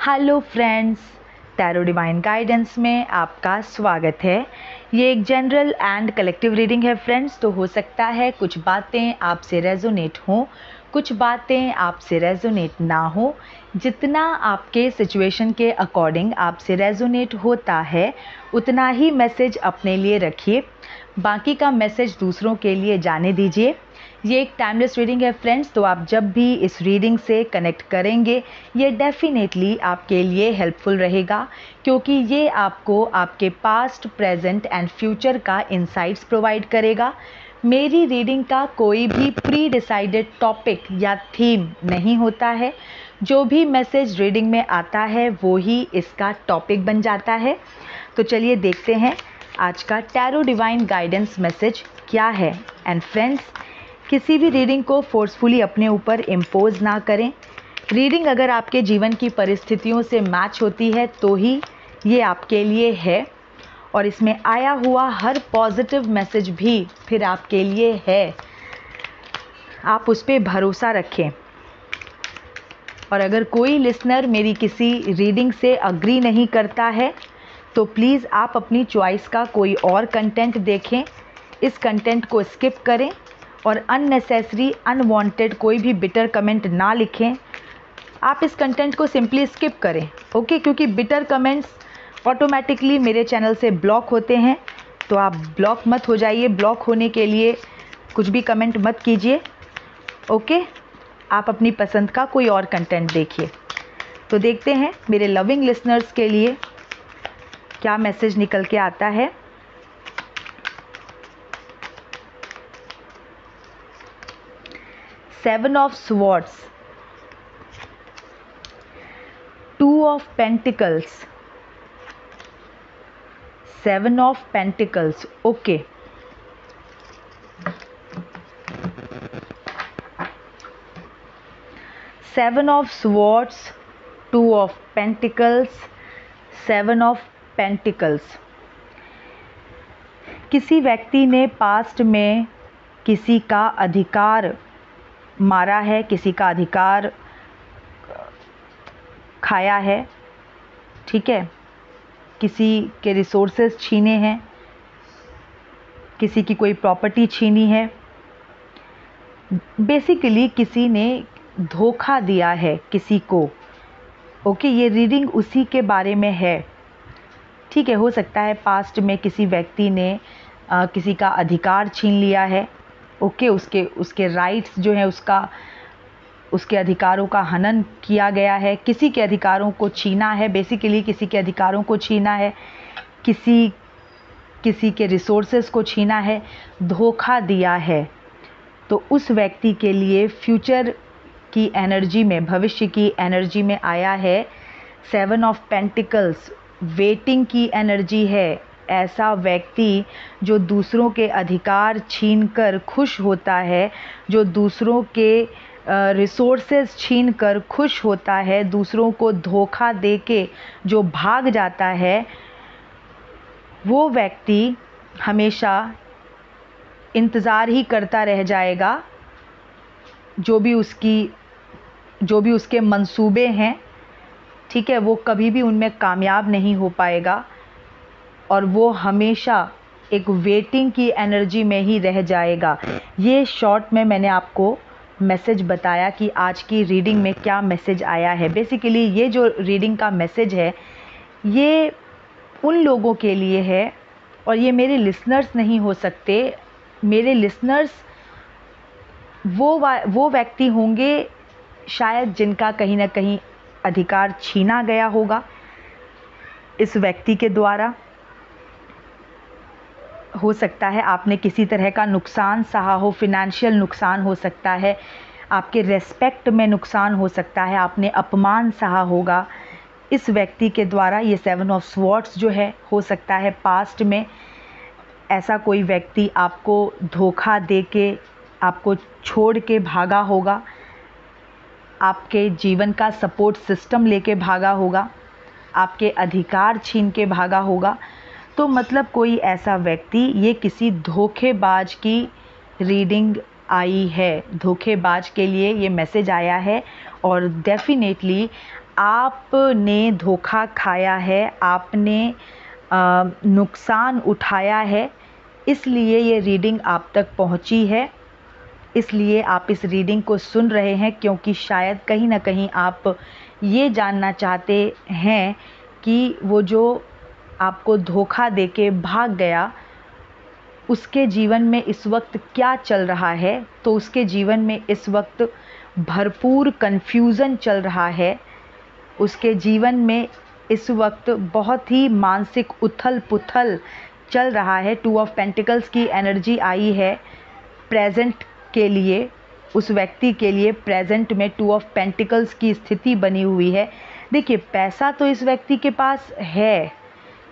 Hello friends, tarot divine guidance में आपका स्वागत है। ये एक जनरल एंड कलेक्टिव रीडिंग है फ्रेंड्स। तो हो सकता है कुछ बातें आपसे रेजोनेट हों, कुछ बातें आपसे रेजोनेट ना हो। जितना आपके सिचुएशन के अकॉर्डिंग आपसे रेजोनेट होता है उतना ही मैसेज अपने लिए रखिए, बाकी का मैसेज दूसरों के लिए जाने दीजिए। ये एक टाइमलेस रीडिंग है फ्रेंड्स, तो आप जब भी इस रीडिंग से कनेक्ट करेंगे ये डेफिनेटली आपके लिए हेल्पफुल रहेगा, क्योंकि ये आपको आपके पास्ट, प्रेजेंट एंड फ्यूचर का इंसाइट्स प्रोवाइड करेगा। मेरी रीडिंग का कोई भी प्री डिसाइडेड टॉपिक या थीम नहीं होता है। जो भी मैसेज रीडिंग में आता है वो ही इसका टॉपिक बन जाता है। तो चलिए देखते हैं आज का टैरो डिवाइन गाइडेंस मैसेज क्या है। एंड फ्रेंड्स, किसी भी रीडिंग को फोर्सफुली अपने ऊपर इम्पोज ना करें। रीडिंग अगर आपके जीवन की परिस्थितियों से मैच होती है तो ही ये आपके लिए है, और इसमें आया हुआ हर पॉजिटिव मैसेज भी फिर आपके लिए है। आप उस पर भरोसा रखें। और अगर कोई लिसनर मेरी किसी रीडिंग से अग्री नहीं करता है तो प्लीज़ आप अपनी चॉइस का कोई और कंटेंट देखें, इस कंटेंट को स्किप करें और अननेसेसरी, अनवांटेड कोई भी बिटर कमेंट ना लिखें। आप इस कंटेंट को सिंपली स्किप करें, ओके? क्योंकि बिटर कमेंट्स ऑटोमेटिकली मेरे चैनल से ब्लॉक होते हैं, तो आप ब्लॉक मत हो जाइए। ब्लॉक होने के लिए कुछ भी कमेंट मत कीजिए, ओके? आप अपनी पसंद का कोई और कंटेंट देखिए। तो देखते हैं मेरे लविंग लिसनर्स के लिए क्या मैसेज निकल के आता है। Seven of swords, two of pentacles, seven of pentacles, okay. Seven of swords, two of pentacles, seven of pentacles. किसी व्यक्ति ने पास्ट में किसी का अधिकार मारा है, किसी का अधिकार खाया है, ठीक है? किसी के रिसोर्सेज छीने हैं, किसी की कोई प्रॉपर्टी छीनी है। बेसिकली किसी ने धोखा दिया है किसी को, ओके? ये रीडिंग उसी के बारे में है, ठीक है? हो सकता है पास्ट में किसी व्यक्ति ने किसी का अधिकार छीन लिया है, ओके? उसके राइट्स जो है, उसके अधिकारों का हनन किया गया है, किसी के अधिकारों को छीना है। बेसिकली किसी के अधिकारों को छीना है, किसी के रिसोर्सेज को छीना है, धोखा दिया है। तो उस व्यक्ति के लिए फ्यूचर की एनर्जी में, भविष्य की एनर्जी में आया है सेवन ऑफ पेंटिकल्स। वेटिंग की एनर्जी है। ऐसा व्यक्ति जो दूसरों के अधिकार छीनकर खुश होता है, जो दूसरों के रिसोर्सेज छीन कर खुश होता है, दूसरों को धोखा देके जो भाग जाता है, वो व्यक्ति हमेशा इंतज़ार ही करता रह जाएगा। जो भी उसके मंसूबे हैं, ठीक है, वो कभी भी उनमें कामयाब नहीं हो पाएगा, और वो हमेशा एक वेटिंग की एनर्जी में ही रह जाएगा। ये शॉर्ट में मैंने आपको मैसेज बताया कि आज की रीडिंग में क्या मैसेज आया है। बेसिकली ये जो रीडिंग का मैसेज है ये उन लोगों के लिए है, और ये मेरे लिसनर्स नहीं हो सकते। मेरे लिसनर्स वो व्यक्ति होंगे शायद जिनका कहीं ना कहीं अधिकार छीना गया होगा इस व्यक्ति के द्वारा। हो सकता है आपने किसी तरह का नुकसान सहा हो, फिनेंशियल नुकसान हो सकता है, आपके रेस्पेक्ट में नुकसान हो सकता है, आपने अपमान सहा होगा इस व्यक्ति के द्वारा। ये सेवन ऑफ स्वॉर्ड्स जो है, हो सकता है पास्ट में ऐसा कोई व्यक्ति आपको धोखा दे के, आपको छोड़ के भागा होगा, आपके जीवन का सपोर्ट सिस्टम लेके भागा होगा, आपके अधिकार छीन के भागा होगा। तो मतलब कोई ऐसा व्यक्ति, ये किसी धोखेबाज की रीडिंग आई है, धोखेबाज के लिए ये मैसेज आया है। और डेफिनेटली आपने धोखा खाया है, आपने नुकसान उठाया है, इसलिए ये रीडिंग आप तक पहुंची है, इसलिए आप इस रीडिंग को सुन रहे हैं, क्योंकि शायद कहीं ना कहीं आप ये जानना चाहते हैं कि वो जो आपको धोखा देके भाग गया उसके जीवन में इस वक्त क्या चल रहा है। तो उसके जीवन में इस वक्त भरपूर कन्फ्यूज़न चल रहा है, उसके जीवन में इस वक्त बहुत ही मानसिक उथल पुथल चल रहा है। 2 ऑफ पेंटिकल्स की एनर्जी आई है प्रेजेंट के लिए, उस व्यक्ति के लिए प्रेजेंट में 2 ऑफ पेंटिकल्स की स्थिति बनी हुई है। देखिए, पैसा तो इस व्यक्ति के पास है,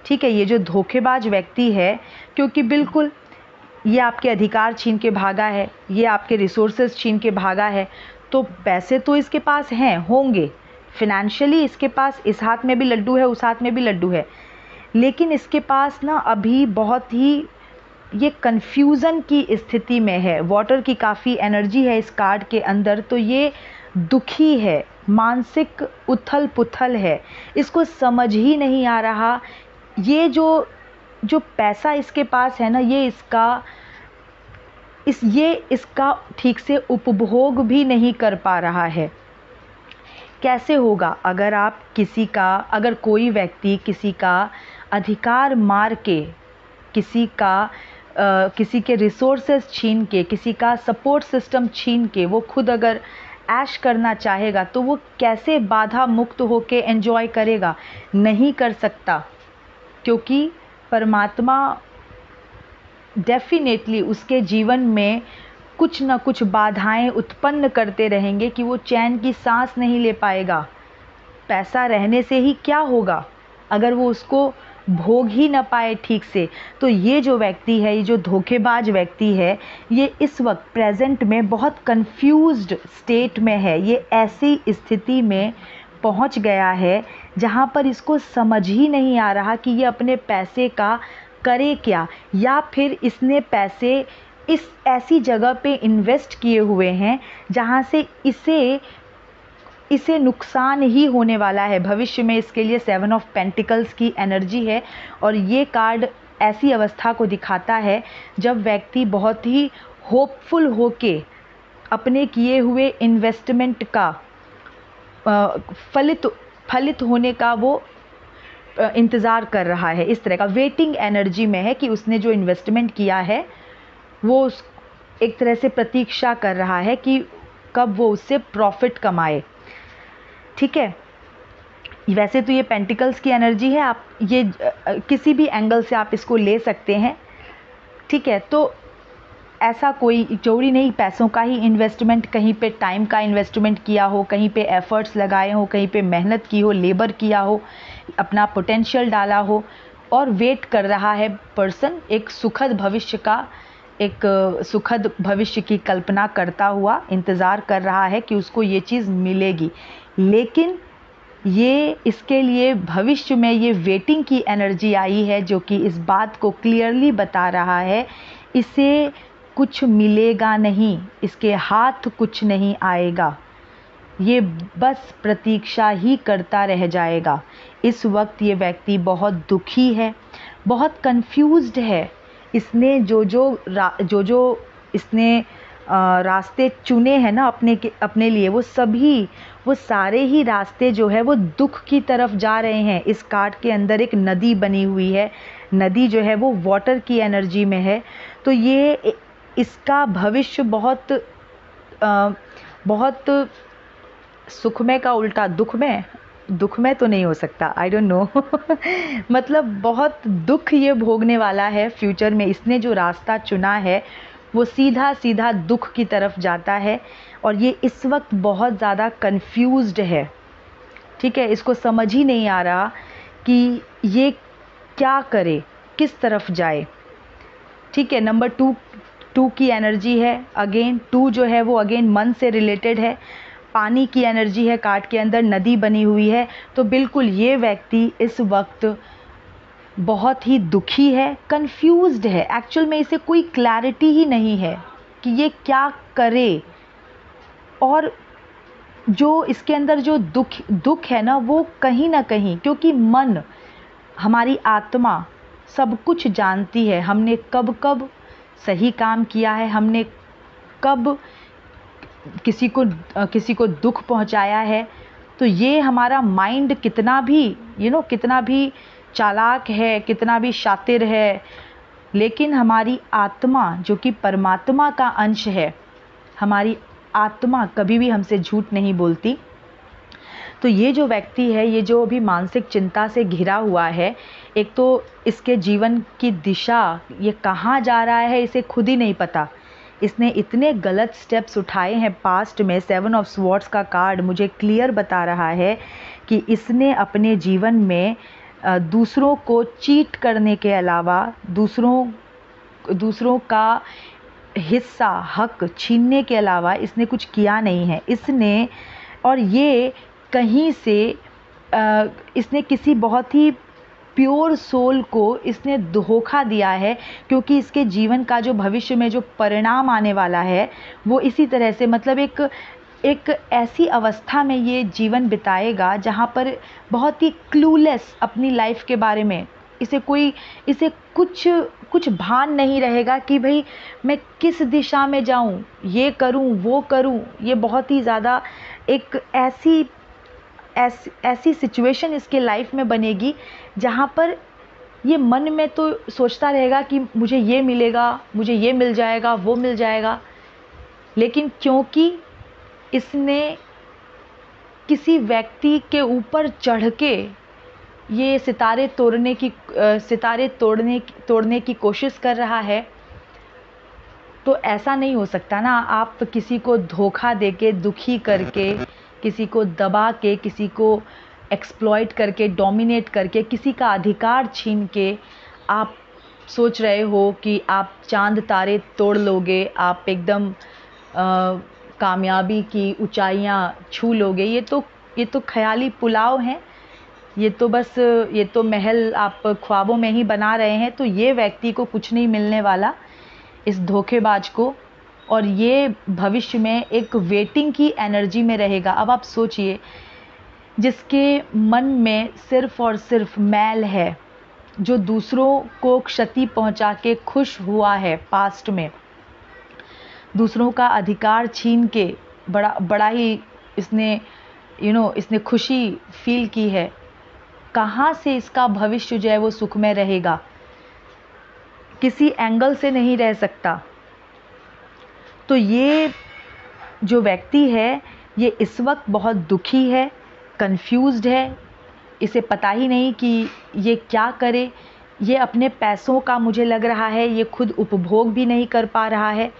ठीक है, ये जो धोखेबाज व्यक्ति है, क्योंकि बिल्कुल ये आपके अधिकार छीन के भागा है, ये आपके रिसोर्सेज छीन के भागा है, तो पैसे तो इसके पास हैं, होंगे फिनेंशियली, इसके पास इस हाथ में भी लड्डू है, उस हाथ में भी लड्डू है, लेकिन इसके पास ना अभी बहुत ही ये कन्फ्यूज़न की स्थिति में है। वाटर की काफ़ी एनर्जी है इस कार्ड के अंदर, तो ये दुखी है, मानसिक उथल पुथल है, इसको समझ ही नहीं आ रहा। ये जो पैसा इसके पास है ना, ये इसका ठीक से उपभोग भी नहीं कर पा रहा है। कैसे होगा? अगर कोई व्यक्ति किसी का अधिकार मार के, किसी के रिसोर्सेज छीन के, किसी का सपोर्ट सिस्टम छीन के वो खुद अगर ऐश करना चाहेगा, तो वो कैसे बाधा मुक्त होके एंजॉय करेगा? नहीं कर सकता, क्योंकि परमात्मा डेफिनेटली उसके जीवन में कुछ न कुछ बाधाएं उत्पन्न करते रहेंगे कि वो चैन की सांस नहीं ले पाएगा। पैसा रहने से ही क्या होगा अगर वो उसको भोग ही न पाए ठीक से। तो ये जो व्यक्ति है, ये जो धोखेबाज व्यक्ति है, ये इस वक्त प्रेजेंट में बहुत कंफ्यूज्ड स्टेट में है। ये ऐसी स्थिति में पहुंच गया है जहां पर इसको समझ ही नहीं आ रहा कि ये अपने पैसे का करे क्या, या फिर इसने पैसे इस ऐसी जगह पे इन्वेस्ट किए हुए हैं जहां से इसे नुकसान ही होने वाला है भविष्य में। इसके लिए 7 ऑफ पेंटिकल्स की एनर्जी है, और ये कार्ड ऐसी अवस्था को दिखाता है जब व्यक्ति बहुत ही होपफुल होके अपने किए हुए इन्वेस्टमेंट का फलित होने का वो इंतज़ार कर रहा है। इस तरह का वेटिंग एनर्जी में है कि उसने जो इन्वेस्टमेंट किया है वो एक तरह से प्रतीक्षा कर रहा है कि कब वो उससे प्रॉफिट कमाए। ठीक है, वैसे तो ये पेंटिकल्स की एनर्जी है, आप ये किसी भी एंगल से आप इसको ले सकते हैं। ठीक है, तो ऐसा कोई चोरी नहीं, पैसों का ही इन्वेस्टमेंट, कहीं पे टाइम का इन्वेस्टमेंट किया हो, कहीं पे एफर्ट्स लगाए हो, कहीं पे मेहनत की हो, लेबर किया हो, अपना पोटेंशियल डाला हो, और वेट कर रहा है पर्सन एक सुखद भविष्य की कल्पना करता हुआ इंतज़ार कर रहा है कि उसको ये चीज़ मिलेगी। लेकिन ये इसके लिए भविष्य में ये वेटिंग की एनर्जी आई है, जो कि इस बात को क्लियरली बता रहा है इसे कुछ मिलेगा नहीं, इसके हाथ कुछ नहीं आएगा, ये बस प्रतीक्षा ही करता रह जाएगा। इस वक्त ये व्यक्ति बहुत दुखी है, बहुत कंफ्यूज्ड है। इसने जो इसने रास्ते चुने हैं ना अपने लिए, वो सारे ही रास्ते जो है वो दुख की तरफ जा रहे हैं। इस कार्ड के अंदर एक नदी बनी हुई है, नदी जो है वो वाटर की एनर्जी में है। तो ये इसका भविष्य बहुत सुखमय का उल्टा दुखमय तो नहीं हो सकता, आई डोंट नो मतलब बहुत दुख ये भोगने वाला है फ्यूचर में। इसने जो रास्ता चुना है वो सीधा सीधा दुख की तरफ जाता है, और ये इस वक्त बहुत ज़्यादा कंफ्यूज्ड है। ठीक है, इसको समझ ही नहीं आ रहा कि ये क्या करे, किस तरफ जाए। ठीक है, नंबर 2 की एनर्जी है। अगेन 2 जो है वो अगेन मन से रिलेटेड है, पानी की एनर्जी है, कार्ड के अंदर नदी बनी हुई है। तो बिल्कुल ये व्यक्ति इस वक्त बहुत ही दुखी है, कंफ्यूज्ड है। एक्चुअल में इसे कोई क्लैरिटी ही नहीं है कि ये क्या करे, और जो इसके अंदर जो दुख है ना, वो कहीं ना कहीं, क्योंकि मन, हमारी आत्मा सब कुछ जानती है, हमने कब कब सही काम किया है, हमने कब किसी को दुख पहुंचाया है। तो ये हमारा माइंड कितना भी कितना भी चालाक है, कितना भी शातिर है, लेकिन हमारी आत्मा जो कि परमात्मा का अंश है, हमारी आत्मा कभी भी हमसे झूठ नहीं बोलती। तो ये जो व्यक्ति है, ये जो भी मानसिक चिंता से घिरा हुआ है, एक तो इसके जीवन की दिशा, ये कहाँ जा रहा है इसे खुद ही नहीं पता। इसने इतने गलत स्टेप्स उठाए हैं पास्ट में। 7 ऑफ स्वॉर्ड्स का कार्ड मुझे क्लियर बता रहा है कि इसने अपने जीवन में दूसरों को चीट करने के अलावा, दूसरों का हिस्सा, हक छीनने के अलावा इसने कुछ किया नहीं है। इसने, और ये कहीं से इसने किसी बहुत ही प्योर सोल को इसने धोखा दिया है, क्योंकि इसके जीवन का जो भविष्य में जो परिणाम आने वाला है, वो इसी तरह से, मतलब एक ऐसी अवस्था में ये जीवन बिताएगा जहाँ पर बहुत ही क्लूलेस अपनी लाइफ के बारे में इसे कुछ भान नहीं रहेगा कि भाई मैं किस दिशा में जाऊँ, ये करूँ वो करूँ। ये बहुत ही ज़्यादा एक ऐसी सिचुएशन इसके लाइफ में बनेगी जहाँ पर ये मन में तो सोचता रहेगा कि मुझे ये मिलेगा, मुझे ये मिल जाएगा, वो मिल जाएगा, लेकिन क्योंकि इसने किसी व्यक्ति के ऊपर चढ़ के ये सितारे तोड़ने की कोशिश कर रहा है, तो ऐसा नहीं हो सकता ना। आप किसी को धोखा देके, दुखी करके, किसी को दबा के, किसी को एक्सप्लॉइट करके, डोमिनेट करके, किसी का अधिकार छीन के आप सोच रहे हो कि आप चांद तारे तोड़ लोगे, आप एकदम कामयाबी की ऊंचाइयां छू लोगे। ये तो ख्याली पुलाव हैं। ये तो महल आप ख्वाबों में ही बना रहे हैं। तो ये व्यक्ति को कुछ नहीं मिलने वाला, इस धोखेबाज को, और ये भविष्य में एक वेटिंग की एनर्जी में रहेगा। अब आप सोचिए, जिसके मन में सिर्फ और सिर्फ मैल है, जो दूसरों को क्षति पहुंचा के खुश हुआ है पास्ट में, दूसरों का अधिकार छीन के बड़ा ही इसने खुशी फील की है, कहाँ से इसका भविष्य जो है वो सुखमय रहेगा? किसी एंगल से नहीं रह सकता। तो ये जो व्यक्ति है, ये इस वक्त बहुत दुखी है, कंफ्यूज्ड है, इसे पता ही नहीं कि ये क्या करे। ये अपने पैसों का, मुझे लग रहा है, ये खुद उपभोग भी नहीं कर पा रहा है।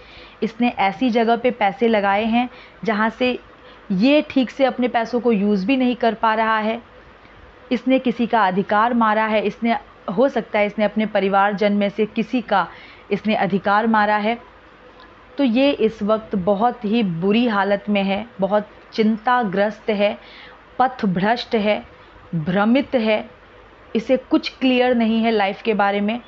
इसने ऐसी जगह पे पैसे लगाए हैं जहाँ से ये ठीक से अपने पैसों को यूज़ भी नहीं कर पा रहा है। इसने किसी का अधिकार मारा है, हो सकता है इसने अपने परिवारजन में से किसी का इसने अधिकार मारा है। तो ये इस वक्त बहुत ही बुरी हालत में है, बहुत चिंताग्रस्त है, पथभ्रष्ट है, भ्रमित है, इसे कुछ क्लियर नहीं है लाइफ के बारे में,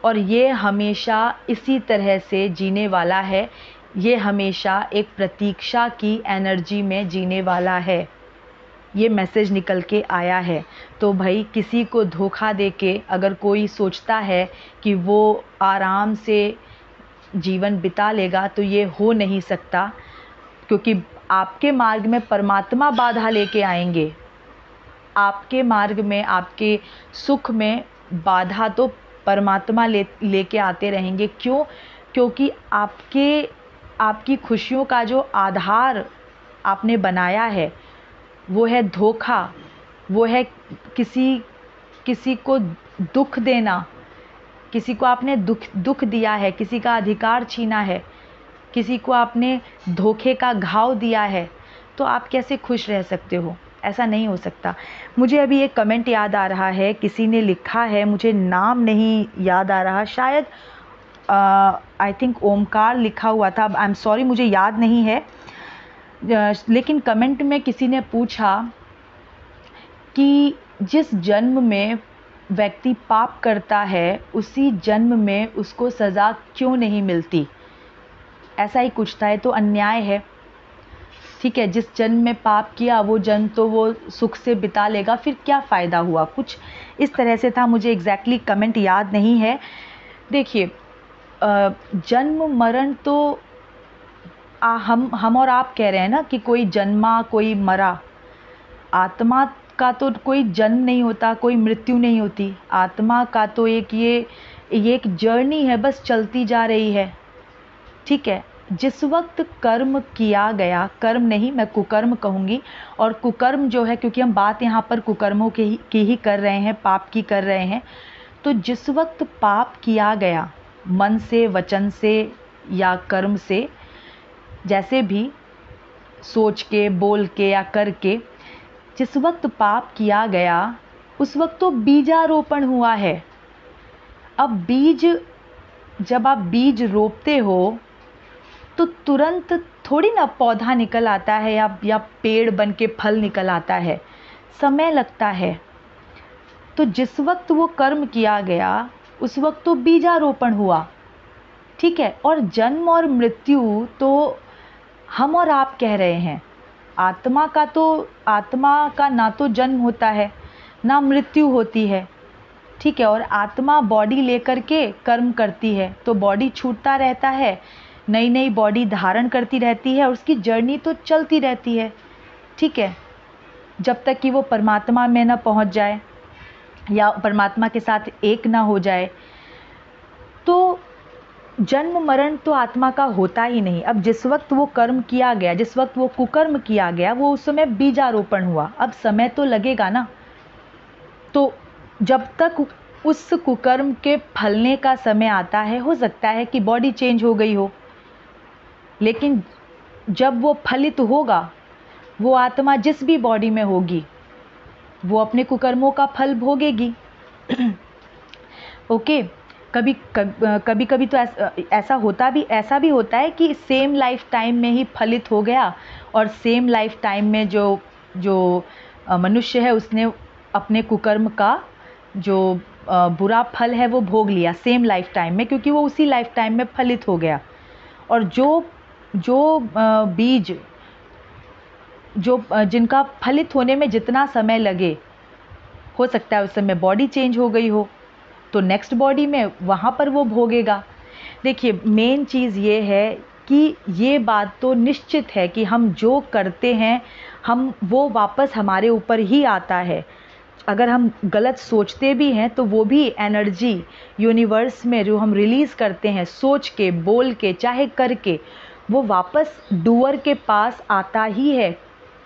और ये हमेशा इसी तरह से जीने वाला है। ये हमेशा एक प्रतीक्षा की एनर्जी में जीने वाला है। ये मैसेज निकल के आया है। तो भाई, किसी को धोखा देके अगर कोई सोचता है कि वो आराम से जीवन बिता लेगा, तो ये हो नहीं सकता, क्योंकि आपके मार्ग में परमात्मा बाधा लेके आएंगे। आपके मार्ग में, आपके सुख में बाधा तो परमात्मा लेके आते रहेंगे। क्यों? क्योंकि आपकी खुशियों का जो आधार आपने बनाया है, वो है धोखा, वो है किसी को दुख देना, किसी को आपने दुख दिया है, किसी का अधिकार छीना है, किसी को आपने धोखे का घाव दिया है। तो आप कैसे खुश रह सकते हो? ऐसा नहीं हो सकता। मुझे अभी एक कमेंट याद आ रहा है, किसी ने लिखा है, मुझे नाम नहीं याद आ रहा, शायद आई थिंक ओमकार लिखा हुआ था, आई एम सॉरी, मुझे याद नहीं है। लेकिन कमेंट में किसी ने पूछा कि जिस जन्म में व्यक्ति पाप करता है, उसी जन्म में उसको सज़ा क्यों नहीं मिलती? ऐसा ही कुछ था। ये तो अन्याय है। ठीक है, जिस जन्म में पाप किया वो जन्म तो वो सुख से बिता लेगा, फिर क्या फ़ायदा हुआ, कुछ इस तरह से था। मुझे एग्जैक्टली कमेंट याद नहीं है। देखिए, जन्म मरण तो हम और आप कह रहे हैं ना कि कोई जन्मा कोई मरा। आत्मा का तो कोई जन्म नहीं होता, कोई मृत्यु नहीं होती। आत्मा का तो ये एक जर्नी है, बस चलती जा रही है। ठीक है, जिस वक्त कर्म किया गया, कर्म नहीं मैं कुकर्म कहूँगी, और कुकर्म जो है, क्योंकि हम बात यहाँ पर कुकर्मों की ही कर रहे हैं, पाप की कर रहे हैं, तो जिस वक्त पाप किया गया मन से, वचन से या कर्म से, जैसे भी सोच के, बोल के या करके, जिस वक्त पाप किया गया उस वक्त तो बीजारोपण हुआ है। अब बीज, जब आप बीज रोपते हो तो तुरंत थोड़ी ना पौधा निकल आता है या पेड़ बन के फल निकल आता है, समय लगता है। तो जिस वक्त वो कर्म किया गया उस वक्त तो बीजारोपण हुआ। ठीक है, और जन्म और मृत्यु तो हम और आप कह रहे हैं। आत्मा का ना तो जन्म होता है ना मृत्यु होती है। ठीक है, और आत्मा बॉडी लेकर के कर्म करती है, तो बॉडी छूटता रहता है, नई नई बॉडी धारण करती रहती है और उसकी जर्नी तो चलती रहती है। ठीक है, जब तक कि वो परमात्मा में ना पहुंच जाए या परमात्मा के साथ एक ना हो जाए। तो जन्म मरण तो आत्मा का होता ही नहीं। अब जिस वक्त वो कर्म किया गया, जिस वक्त वो कुकर्म किया गया, वो उस समय बीजारोपण हुआ। अब समय तो लगेगा ना, तो जब तक उस कुकर्म के फलने का समय आता है, हो सकता है कि बॉडी चेंज हो गई हो, लेकिन जब वो फलित होगा, वो आत्मा जिस भी बॉडी में होगी वो अपने कुकर्मों का फल भोगेगी। ओके, कभी कभी तो ऐसा भी होता है कि सेम लाइफ टाइम में ही फलित हो गया, और सेम लाइफ टाइम में जो मनुष्य है उसने अपने कुकर्म का जो बुरा फल है वो भोग लिया सेम लाइफ टाइम में, क्योंकि वो उसी लाइफ टाइम में फलित हो गया। और जो बीज जिनका फलित होने में जितना समय लगे, हो सकता है उस समय बॉडी चेंज हो गई हो, तो नेक्स्ट बॉडी में वहाँ पर वो भोगेगा। देखिए, मेन चीज़ ये है कि ये बात तो निश्चित है कि हम जो करते हैं वो वापस हमारे ऊपर ही आता है। अगर हम गलत सोचते भी हैं तो वो भी एनर्जी यूनिवर्स में जो हम रिलीज़ करते हैं, सोच के, बोल के, चाहे करके, वो वापस डूअर के पास आता ही है।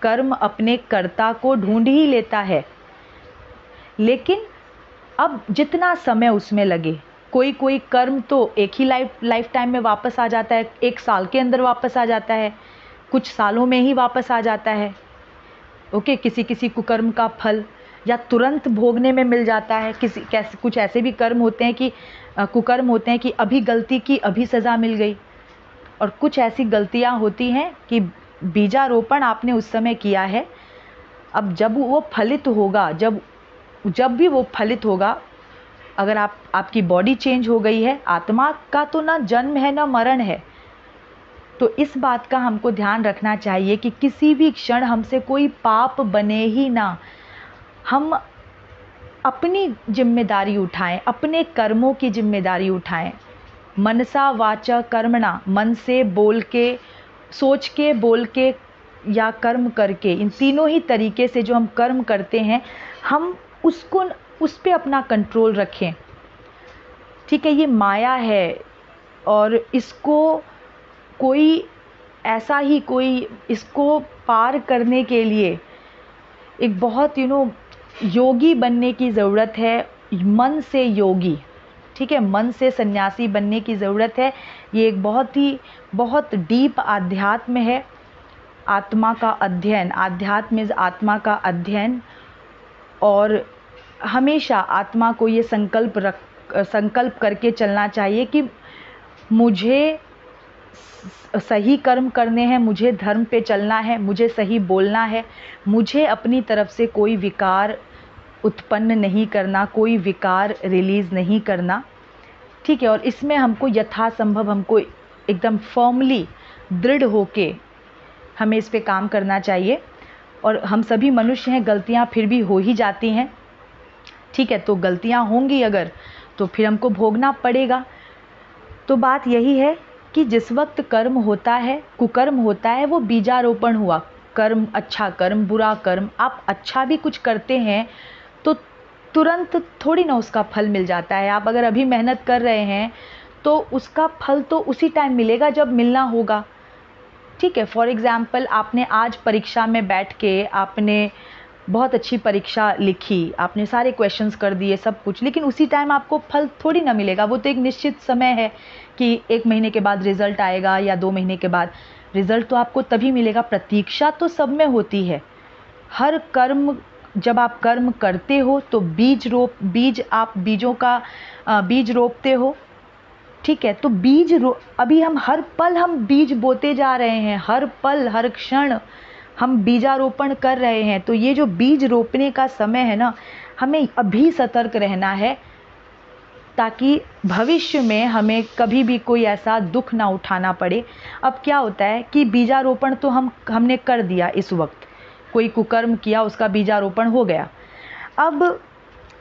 कर्म अपने कर्ता को ढूंढ ही लेता है। लेकिन अब जितना समय उसमें लगे, कोई कर्म तो एक ही लाइफ टाइम में वापस आ जाता है, 1 साल के अंदर वापस आ जाता है, कुछ सालों में ही वापस आ जाता है। ओके, किसी कुकर्म का फल या तुरंत भोगने में मिल जाता है। कुछ ऐसे भी कर्म होते हैं कि कुकर्म होते हैं कि अभी गलती की, अभी सज़ा मिल गई। और कुछ ऐसी गलतियां होती हैं कि बीजारोपण आपने उस समय किया है, अब जब वो फलित होगा, जब भी वो फलित होगा, अगर आपकी बॉडी चेंज हो गई है, आत्मा का तो ना जन्म है ना मरण है। तो इस बात का हमको ध्यान रखना चाहिए कि किसी भी क्षण हमसे कोई पाप बने ही ना। हम अपनी जिम्मेदारी उठाएं, अपने कर्मों की जिम्मेदारी उठाएं। मनसा वाचा कर्मणा, मन से, बोल के, सोच के, बोल के या कर्म करके, इन तीनों ही तरीके से जो हम कर्म करते हैं, हम उस पे अपना कंट्रोल रखें। ठीक है, ये माया है और इसको कोई इसको पार करने के लिए एक बहुत योगी बनने की ज़रूरत है, मन से योगी। ठीक है, मन से सन्यासी बनने की ज़रूरत है। ये एक बहुत डीप आध्यात्म है, आत्मा का अध्ययन। आध्यात्म इज़ आत्मा का अध्ययन। और हमेशा आत्मा को ये संकल्प करके चलना चाहिए कि मुझे सही कर्म करने हैं, मुझे धर्म पे चलना है, मुझे सही बोलना है, मुझे अपनी तरफ से कोई विकार उत्पन्न नहीं करना, कोई विकार रिलीज़ नहीं करना। ठीक है, और इसमें हमको यथासंभव हमको एकदम फर्मली दृढ़ होके हमें इस पे काम करना चाहिए। और हम सभी मनुष्य हैं, गलतियाँ फिर भी हो ही जाती हैं, ठीक है। तो गलतियाँ होंगी अगर, तो फिर हमको भोगना पड़ेगा। तो बात यही है कि जिस वक्त कर्म होता है, कुकर्म होता है, वो बीजारोपण हुआ। कर्म, अच्छा कर्म, बुरा कर्म, आप अच्छा भी कुछ करते हैं तो तुरंत थोड़ी ना उसका फल मिल जाता है। आप अगर अभी मेहनत कर रहे हैं तो उसका फल तो उसी टाइम मिलेगा जब मिलना होगा, ठीक है। फॉर एग्ज़ाम्पल, आपने आज परीक्षा में बैठ के आपने बहुत अच्छी परीक्षा लिखी, आपने सारे क्वेश्चंस कर दिए सब कुछ, लेकिन उसी टाइम आपको फल थोड़ी ना मिलेगा। वो तो एक निश्चित समय है कि 1 महीने के बाद रिज़ल्ट आएगा या 2 महीने के बाद। रिज़ल्ट तो आपको तभी मिलेगा, प्रतीक्षा तो सब में होती है। हर कर्म, जब आप कर्म करते हो तो आप बीजों का बीज रोपते हो, ठीक है। तो अभी हम हर पल हम बीज बोते जा रहे हैं, हर पल हर क्षण हम बीजारोपण कर रहे हैं। तो ये जो बीज रोपने का समय है ना, हमें अभी सतर्क रहना है, ताकि भविष्य में हमें कभी भी कोई ऐसा दुख ना उठाना पड़े। अब क्या होता है कि बीजारोपण तो हमने कर दिया, इस वक्त कोई कुकर्म किया, उसका बीजारोपण हो गया।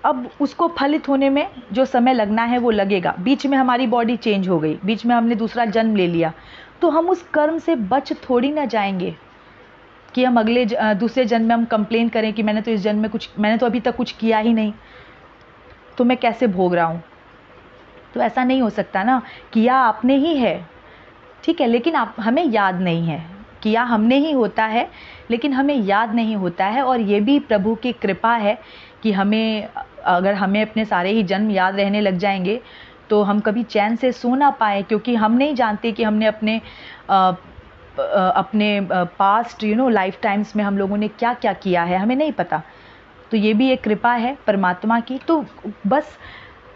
अब उसको फलित होने में जो समय लगना है वो लगेगा। बीच में हमारी बॉडी चेंज हो गई, बीच में हमने दूसरा जन्म ले लिया, तो हम उस कर्म से बच थोड़ी ना जाएंगे कि हम दूसरे जन्म में हम कंप्लेन करें कि मैंने तो अभी तक कुछ किया ही नहीं, तो मैं कैसे भोग रहा हूँ। तो ऐसा नहीं हो सकता ना, किया आपने ही है, ठीक है, लेकिन हमें याद नहीं है। किया हमने ही होता है, लेकिन हमें याद नहीं होता है। और ये भी प्रभु की कृपा है कि अगर हमें अपने सारे ही जन्म याद रहने लग जाएंगे तो हम कभी चैन से सो ना पाए, क्योंकि हम नहीं जानते कि हमने अपने पास्ट लाइफ टाइम्स में हम लोगों ने क्या क्या किया है, हमें नहीं पता। तो ये भी एक कृपा है परमात्मा की। तो बस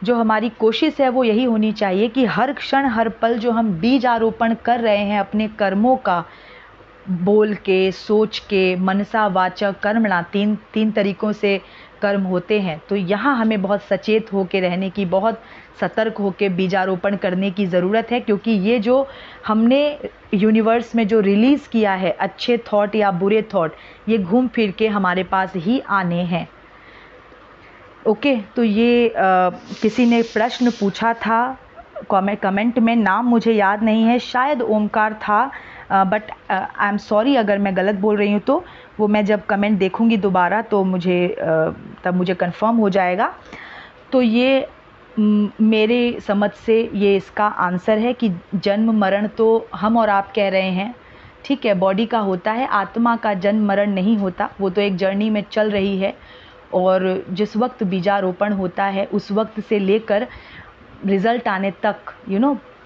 जो हमारी कोशिश है वो यही होनी चाहिए कि हर क्षण हर पल जो हम बीज आरोपण कर रहे हैं अपने कर्मों का, बोल के, सोच के, मनसा वाचा कर्मणा, तीन तरीकों से कर्म होते हैं। तो यहाँ हमें बहुत सचेत होकर रहने की, बहुत सतर्क होकर बीजारोपण करने की ज़रूरत है, क्योंकि ये जो हमने यूनिवर्स में जो रिलीज़ किया है, अच्छे थॉट या बुरे थॉट, ये घूम फिर के हमारे पास ही आने हैं। ओके, तो ये किसी ने प्रश्न पूछा था कमेंट में, नाम मुझे याद नहीं है, शायद ओमकार था, बट आई एम सॉरी अगर मैं गलत बोल रही हूँ। तो वो मैं जब कमेंट देखूँगी दोबारा तो तब मुझे कंफर्म हो जाएगा। तो ये मेरे समझ से ये इसका आंसर है कि जन्म मरण तो हम और आप कह रहे हैं, ठीक है, बॉडी का होता है, आत्मा का जन्म मरण नहीं होता। वो तो एक जर्नी में चल रही है, और जिस वक्त बीजारोपण होता है उस वक्त से लेकर रिज़ल्ट आने तक,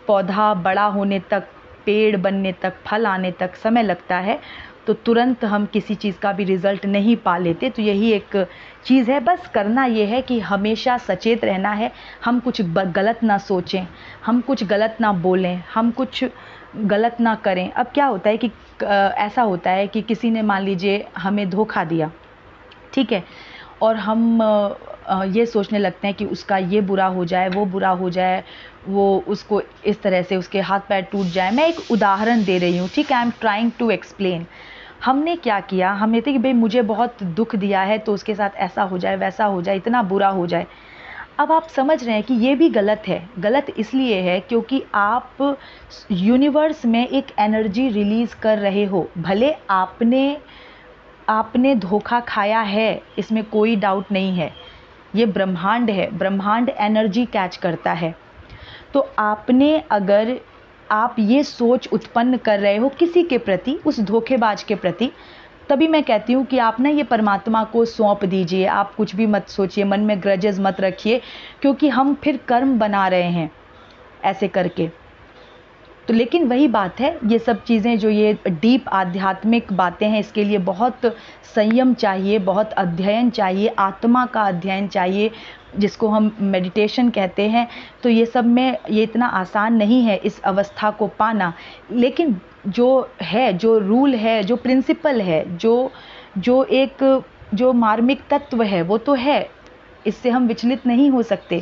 पौधा बड़ा होने तक, पेड़ बनने तक, फल आने तक समय लगता है। तो तुरंत हम किसी चीज़ का भी रिज़ल्ट नहीं पा लेते। तो यही एक चीज़ है, बस करना ये है कि हमेशा सचेत रहना है, हम कुछ गलत ना सोचें, हम कुछ गलत ना बोलें, हम कुछ गलत ना करें। अब क्या होता है कि ऐसा होता है कि किसी ने मान लीजिए हमें धोखा दिया, ठीक है, और हम ये सोचने लगते हैं कि उसका ये बुरा हो जाए, वो बुरा हो जाए, वो उसको इस तरह से उसके हाथ पैर टूट जाए। मैं एक उदाहरण दे रही हूँ, ठीक है, I am trying to explain. हमने क्या किया, हम ये थे कि भाई मुझे बहुत दुख दिया है तो उसके साथ ऐसा हो जाए, वैसा हो जाए, इतना बुरा हो जाए। अब आप समझ रहे हैं कि ये भी गलत है। गलत इसलिए है क्योंकि आप यूनिवर्स में एक एनर्जी रिलीज़ कर रहे हो। भले आपने धोखा खाया है, इसमें कोई डाउट नहीं है, ये ब्रह्मांड है, ब्रह्मांड एनर्जी कैच करता है। तो अगर आप ये सोच उत्पन्न कर रहे हो किसी के प्रति, उस धोखेबाज के प्रति, तभी मैं कहती हूँ कि आप ना ये परमात्मा को सौंप दीजिए। आप कुछ भी मत सोचिए, मन में ग्रजेस मत रखिए, क्योंकि हम फिर कर्म बना रहे हैं ऐसे करके। तो लेकिन वही बात है, ये सब चीज़ें जो ये डीप आध्यात्मिक बातें हैं, इसके लिए बहुत संयम चाहिए, बहुत अध्ययन चाहिए, आत्मा का अध्ययन चाहिए, जिसको हम मेडिटेशन कहते हैं। तो ये सब में ये इतना आसान नहीं है इस अवस्था को पाना। लेकिन जो रूल है, जो प्रिंसिपल है, जो मार्मिक तत्व है, वो तो है, इससे हम विचलित नहीं हो सकते।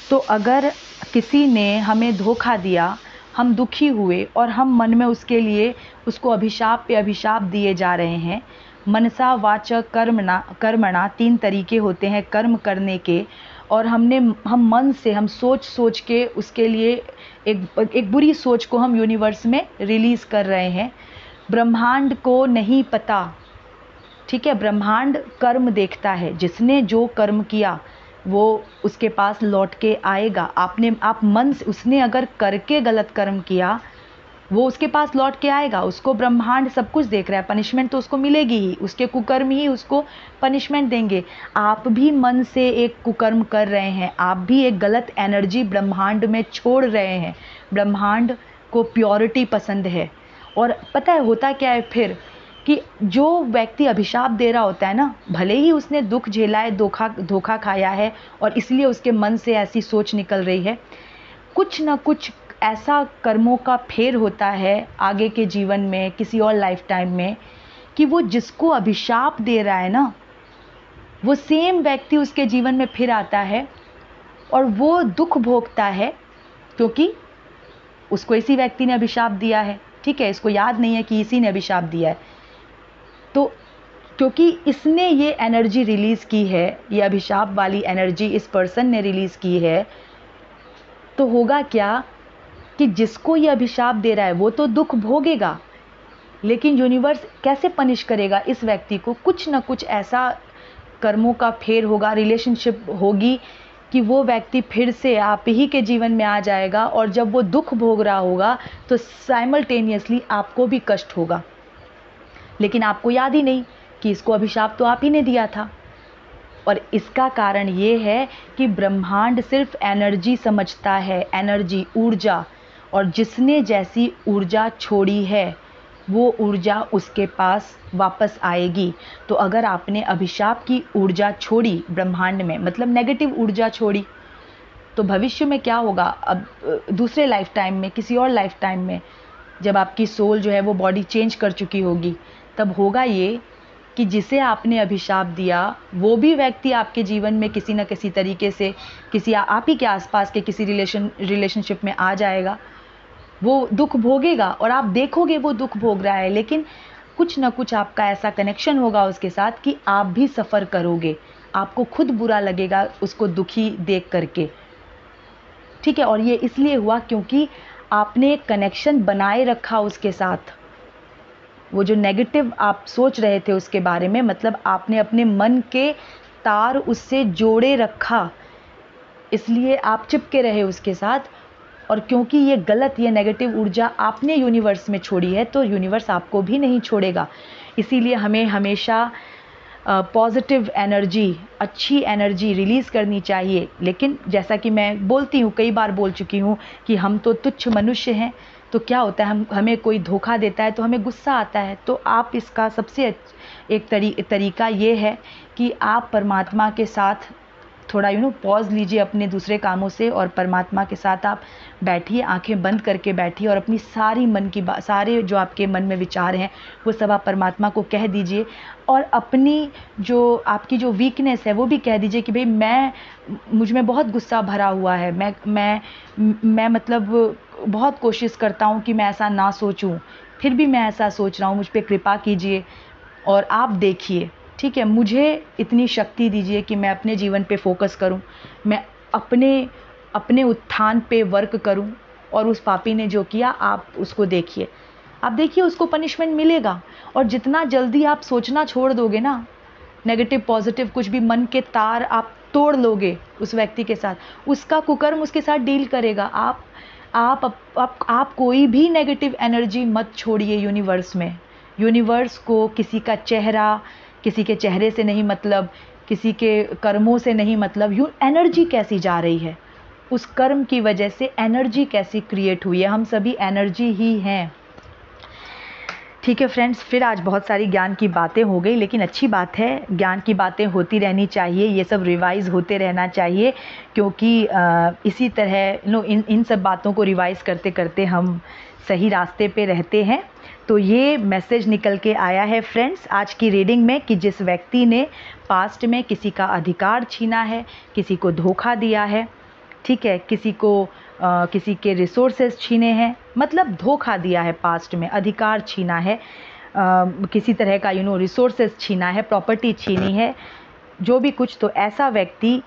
तो अगर किसी ने हमें धोखा दिया हम दुखी हुए और हम मन में उसके लिए उसको अभिशाप पे अभिशाप दिए जा रहे हैं। मनसा वाचक कर्मणा 3 तरीके होते हैं कर्म करने के, और हम मन से हम सोच सोच के उसके लिए एक बुरी सोच को हम यूनिवर्स में रिलीज़ कर रहे हैं। ब्रह्मांड को नहीं पता, ठीक है, ब्रह्मांड कर्म देखता है, जिसने जो कर्म किया वो उसके पास लौट के आएगा। आप मन से, उसने अगर करके गलत कर्म किया वो उसके पास लौट के आएगा। उसको ब्रह्मांड सब कुछ देख रहा है, पनिशमेंट तो उसको मिलेगी ही, उसके कुकर्म ही उसको पनिशमेंट देंगे। आप भी मन से एक कुकर्म कर रहे हैं, आप भी एक गलत एनर्जी ब्रह्मांड में छोड़ रहे हैं। ब्रह्मांड को प्योरिटी पसंद है। और पता है होता क्या है फिर, कि जो व्यक्ति अभिशाप दे रहा होता है ना, भले ही उसने दुख झेला है, धोखा खाया है और इसलिए उसके मन से ऐसी सोच निकल रही है, कुछ ना कुछ ऐसा कर्मों का फेर होता है आगे के जीवन में, किसी और लाइफ टाइम में, कि वो जिसको अभिशाप दे रहा है ना, वो सेम व्यक्ति उसके जीवन में फिर आता है और वो दुख भोगता है, क्योंकि उसको इसी व्यक्ति ने अभिशाप दिया है। ठीक है, इसको याद नहीं है कि इसी ने अभिशाप दिया है, तो क्योंकि इसने ये एनर्जी रिलीज़ की है, ये अभिशाप वाली एनर्जी इस पर्सन ने रिलीज़ की है, तो होगा क्या कि जिसको ये अभिशाप दे रहा है वो तो दुख भोगेगा, लेकिन यूनिवर्स कैसे पनिश करेगा इस व्यक्ति को? कुछ ना कुछ ऐसा कर्मों का फेर होगा, रिलेशनशिप होगी कि वो व्यक्ति फिर से आप ही के जीवन में आ जाएगा, और जब वो दुख भोग रहा होगा तो साइमल्टेनियसली आपको भी कष्ट होगा, लेकिन आपको याद ही नहीं कि इसको अभिशाप तो आप ही ने दिया था। और इसका कारण ये है कि ब्रह्मांड सिर्फ एनर्जी समझता है, एनर्जी, ऊर्जा, और जिसने जैसी ऊर्जा छोड़ी है वो ऊर्जा उसके पास वापस आएगी। तो अगर आपने अभिशाप की ऊर्जा छोड़ी ब्रह्मांड में, मतलब नेगेटिव ऊर्जा छोड़ी, तो भविष्य में क्या होगा? अब दूसरे लाइफ टाइम में, किसी और लाइफ टाइम में, जब आपकी सोल जो है वो बॉडी चेंज कर चुकी होगी, तब होगा ये कि जिसे आपने अभिशाप दिया वो भी व्यक्ति आपके जीवन में किसी न किसी तरीके से, किसी आप ही के आसपास के किसी रिलेशनशिप में आ जाएगा। वो दुख भोगेगा और आप देखोगे वो दुख भोग रहा है, लेकिन कुछ ना कुछ आपका ऐसा कनेक्शन होगा उसके साथ कि आप भी सफ़र करोगे, आपको खुद बुरा लगेगा उसको दुखी देख करके। ठीक है, और ये इसलिए हुआ क्योंकि आपने एक कनेक्शन बनाए रखा उसके साथ। वो जो नेगेटिव आप सोच रहे थे उसके बारे में, मतलब आपने अपने मन के तार उससे जोड़े रखा, इसलिए आप चिपके रहे उसके साथ। और क्योंकि ये गलत, ये नेगेटिव ऊर्जा आपने यूनिवर्स में छोड़ी है, तो यूनिवर्स आपको भी नहीं छोड़ेगा। इसीलिए हमें हमेशा पॉजिटिव एनर्जी, अच्छी एनर्जी रिलीज़ करनी चाहिए। लेकिन जैसा कि मैं बोलती हूँ, कई बार बोल चुकी हूँ कि हम तो तुच्छ मनुष्य हैं, तो क्या होता है, हमें कोई धोखा देता है तो हमें गुस्सा आता है। तो आप इसका सबसे एक तरीका ये है कि आप परमात्मा के साथ थोड़ा पॉज लीजिए अपने दूसरे कामों से, और परमात्मा के साथ आप बैठिए, आंखें बंद करके बैठिए, और अपनी सारी मन की बात, सारे जो आपके मन में विचार हैं वो सब आप परमात्मा को कह दीजिए। और अपनी जो आपकी जो वीकनेस है वो भी कह दीजिए कि भाई मुझ में बहुत गुस्सा भरा हुआ है, मैं मतलब बहुत कोशिश करता हूँ कि मैं ऐसा ना सोचूं, फिर भी मैं ऐसा सोच रहा हूँ, मुझ पे कृपा कीजिए और आप देखिए। ठीक है, मुझे इतनी शक्ति दीजिए कि मैं अपने जीवन पे फोकस करूं, मैं अपने उत्थान पे वर्क करूं, और उस पापी ने जो किया आप उसको देखिए, आप देखिए उसको पनिशमेंट मिलेगा। और जितना जल्दी आप सोचना छोड़ दोगे ना, नेगेटिव पॉजिटिव कुछ भी, मन के तार आप तोड़ लोगे उस व्यक्ति के साथ, उसका कुकर्म उसके साथ डील करेगा। आप कोई भी नेगेटिव एनर्जी मत छोड़िए यूनिवर्स में। यूनिवर्स को किसी का चेहरा, किसी के चेहरे से नहीं मतलब, किसी के कर्मों से नहीं मतलब, एनर्जी कैसी जा रही है, उस कर्म की वजह से एनर्जी कैसी क्रिएट हुई है। हम सभी एनर्जी ही हैं। ठीक है फ्रेंड्स, फिर आज बहुत सारी ज्ञान की बातें हो गई, लेकिन अच्छी बात है, ज्ञान की बातें होती रहनी चाहिए, ये सब रिवाइज़ होते रहना चाहिए, क्योंकि इसी तरह इन सब बातों को रिवाइज़ करते करते हम सही रास्ते पे रहते हैं। तो ये मैसेज निकल के आया है फ्रेंड्स आज की रीडिंग में, कि जिस व्यक्ति ने पास्ट में किसी का अधिकार छीना है, किसी को धोखा दिया है, ठीक है, किसी को किसी के रिसोर्सेज छीने हैं, मतलब धोखा दिया है पास्ट में, अधिकार छीना है, किसी तरह का रिसोर्सेज छीना है, प्रॉपर्टी छीनी है, जो भी कुछ, तो ऐसा व्यक्ति,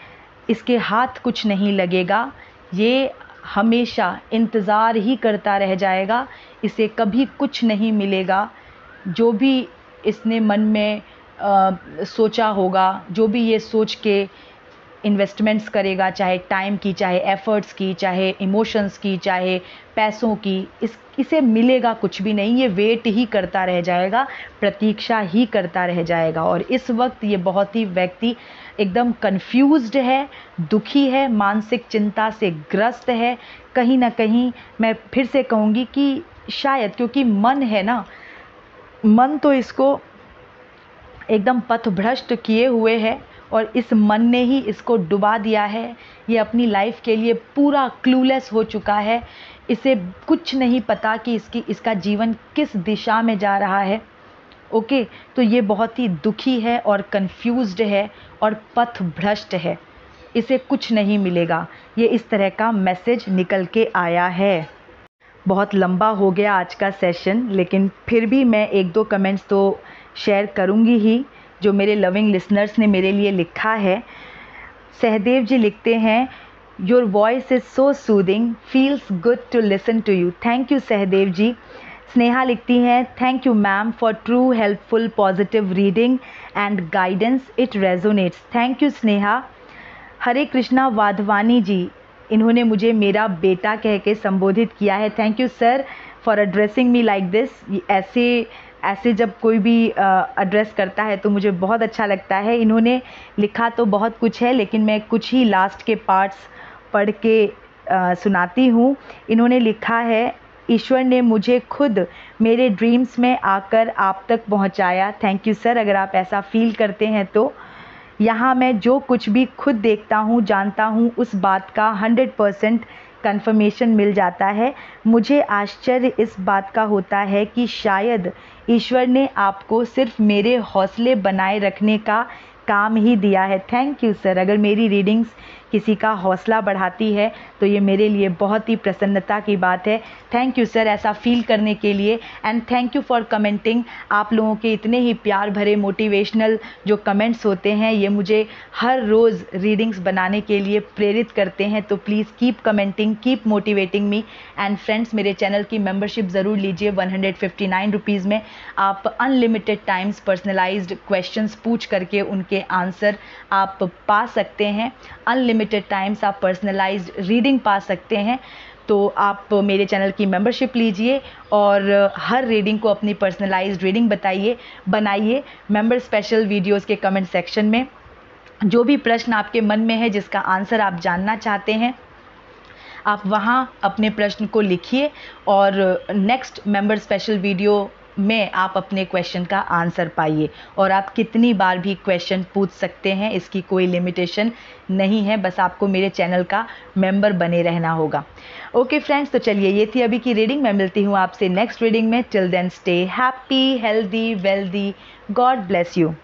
इसके हाथ कुछ नहीं लगेगा, ये हमेशा इंतज़ार ही करता रह जाएगा, इसे कभी कुछ नहीं मिलेगा। जो भी इसने मन में सोचा होगा, जो भी ये सोच के इन्वेस्टमेंट्स करेगा, चाहे टाइम की, चाहे एफ़र्ट्स की, चाहे इमोशंस की, चाहे पैसों की, इसे मिलेगा कुछ भी नहीं। ये वेट ही करता रह जाएगा, प्रतीक्षा ही करता रह जाएगा। और इस वक्त ये बहुत ही व्यक्ति एकदम कंफ्यूज्ड है, दुखी है, मानसिक चिंता से ग्रस्त है। कहीं ना कहीं मैं फिर से कहूँगी कि शायद क्योंकि मन है ना, मन तो इसको एकदम पथभ्रष्ट किए हुए है और इस मन ने ही इसको डुबा दिया है। ये अपनी लाइफ के लिए पूरा क्लूलेस हो चुका है, इसे कुछ नहीं पता कि इसका जीवन किस दिशा में जा रहा है। ओके, तो ये बहुत ही दुखी है और कंफ्यूज्ड है और पथभ्रष्ट है, इसे कुछ नहीं मिलेगा। ये इस तरह का मैसेज निकल के आया है। बहुत लंबा हो गया आज का सेशन, लेकिन फिर भी मैं एक दो कमेंट्स तो शेयर करूँगी ही, जो मेरे लविंग लिसनर्स ने मेरे लिए लिखा है। सहदेव जी लिखते हैं, your voice is so soothing, feels good to listen to you. Thank you Sahdev ji. Sneha लिखती हैं, thank you ma'am for true helpful positive reading and guidance, it resonates. Thank you Sneha. Hare Krishna Wadhwani ji, इन्होंने मुझे मेरा बेटा कह के संबोधित किया है। Thank you sir for addressing me like this. ऐसे जब कोई भी एड्रेस करता है तो मुझे बहुत अच्छा लगता है। इन्होंने लिखा तो बहुत कुछ है, लेकिन मैं कुछ ही लास्ट के पार्ट्स पढ़ के सुनाती हूँ। इन्होंने लिखा है, ईश्वर ने मुझे खुद मेरे ड्रीम्स में आकर आप तक पहुँचाया। थैंक यू सर, अगर आप ऐसा फील करते हैं तो। यहाँ मैं जो कुछ भी खुद देखता हूँ, जानता हूँ, उस बात का 100% कन्फर्मेशन मिल जाता है। मुझे आश्चर्य इस बात का होता है कि शायद ईश्वर ने आपको सिर्फ मेरे हौसले बनाए रखने का काम ही दिया है। थैंक यू सर, अगर मेरी रीडिंग्स किसी का हौसला बढ़ाती है तो ये मेरे लिए बहुत ही प्रसन्नता की बात है। थैंक यू सर ऐसा फील करने के लिए, and thank you for commenting. आप लोगों के इतने ही प्यार भरे मोटिवेशनल जो कमेंट्स होते हैं, ये मुझे हर रोज़ रीडिंग्स बनाने के लिए प्रेरित करते हैं। तो please keep commenting, keep motivating me. And friends, मेरे चैनल की मेंबरशिप ज़रूर लीजिए। 159 रुपीज़ में आप अनलिमिटेड टाइम्स पर्सनलाइज्ड क्वेश्चंस पूछ करके उनके आंसर आप पा सकते हैं। अनलिमिटेड टाइम्स आप पर्सनलाइज्ड रीडिंग पा सकते हैं। तो आप मेरे चैनल की मेंबरशिप लीजिए और हर रीडिंग को अपनी पर्सनलाइज्ड रीडिंग बनाइए मेंबर स्पेशल वीडियोस के कमेंट सेक्शन में। जो भी प्रश्न आपके मन में है, जिसका आंसर आप जानना चाहते हैं, आप वहाँ अपने प्रश्न को लिखिए और नेक्स्ट मेंबर स्पेशल वीडियो में आप अपने क्वेश्चन का आंसर पाइए। और आप कितनी बार भी क्वेश्चन पूछ सकते हैं, इसकी कोई लिमिटेशन नहीं है, बस आपको मेरे चैनल का मेंबर बने रहना होगा। ओके फ्रेंड्स, तो चलिए ये थी अभी की रीडिंग। मैं मिलती हूँ आपसे नेक्स्ट रीडिंग में। Till then stay happy, healthy, wealthy. God bless you.